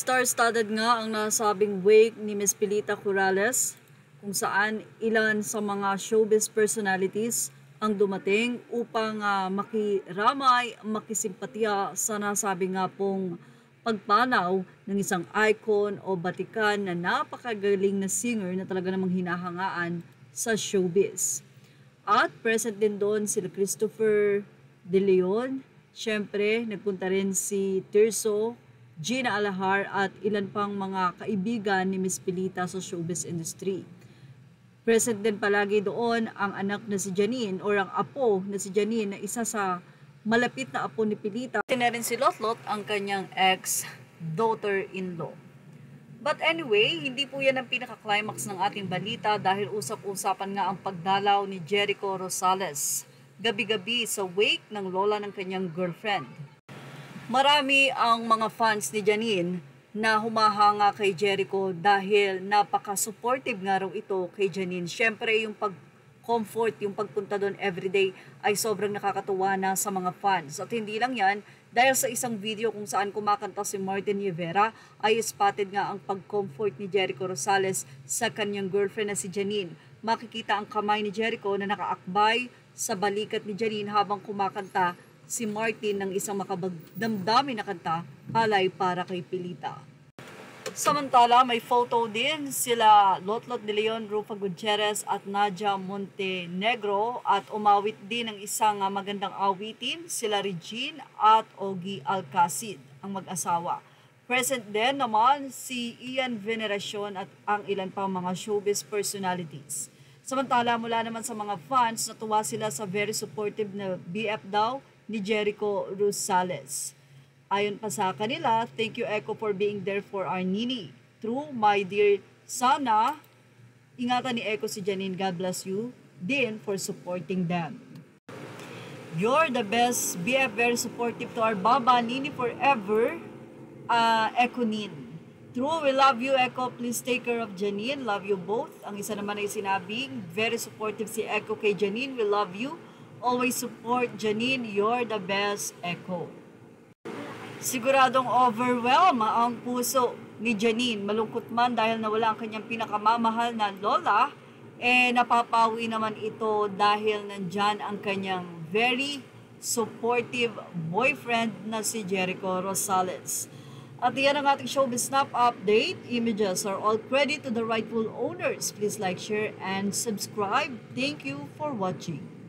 Star-studded nga ang nasabing wake ni Ms. Pilita Corrales, kung saan ilan sa mga showbiz personalities ang dumating upang makiramay, makisimpatya sa nasabi nga pong pagpanaw ng isang icon o batikan na napakagaling na singer na talaga namang hinahangaan sa showbiz. At present din doon sila Christopher De Leon, syempre nagpunta rin si Tirso, Gina Alahar at ilan pang mga kaibigan ni Ms. Pilita sa showbiz industry. Present din palagi doon ang anak na si Janine or ang apo na si Janine na isa sa malapit na apo ni Pilita. Na rin si Lotlot ang kanyang ex-daughter-in-law. But anyway, hindi po yan ang pinaka-climax ng ating balita dahil usap-usapan nga ang pagdalaw ni Jericho Rosales gabi-gabi sa wake ng lola ng kanyang girlfriend. Marami ang mga fans ni Janine na humahanga kay Jericho dahil napaka-supportive nga raw ito kay Janine. Siyempre yung pag-comfort, yung pagpunta doon everyday ay sobrang nakakatuwa na sa mga fans. At hindi lang yan, dahil sa isang video kung saan kumakanta si Martin Rivera ay spotted nga ang pag-comfort ni Jericho Rosales sa kanyang girlfriend na si Janine. Makikita ang kamay ni Jericho na nakaakbay sa balikat ni Janine habang kumakanta si Martin ng isang makabagdamdamin na kanta, Alay para kay Pilita. Samantala, may photo din sila Lotlot De Leon, Rufa Gutierrez at Nadia Montenegro at umawit din ng isang magandang awitin sila Regine at Ogie Alcacid, ang mag-asawa. Present din naman si Ian Veneracion at ang ilan pang mga showbiz personalities. Samantala, mula naman sa mga fans, natuwa sila sa very supportive na BF daw ni Jericho Rosales. Ayon pa sa kanila, thank you Echo for being there for our Nini. True, my dear, sana ingatan ni Echo si Janine, God bless you din for supporting them. You're the best BF, very supportive to our Baba, Nini forever, Echo Nin. True, we love you Echo, please take care of Janine, love you both. Ang isa naman ay sinabing, very supportive si Echo kay Janine, we love you. Always support Janine, you're the best, Echo. Siguradong overwhelm ang puso ni Janine. Malungkot man dahil nawala ang kanyang pinakamamahal na lola, napapawi naman ito dahil nandyan ang kanyang very supportive boyfriend na si Jericho Rosales. At yan ang ating showbiz snap update. Images are all credit to the rightful owners. Please like, share, and subscribe. Thank you for watching.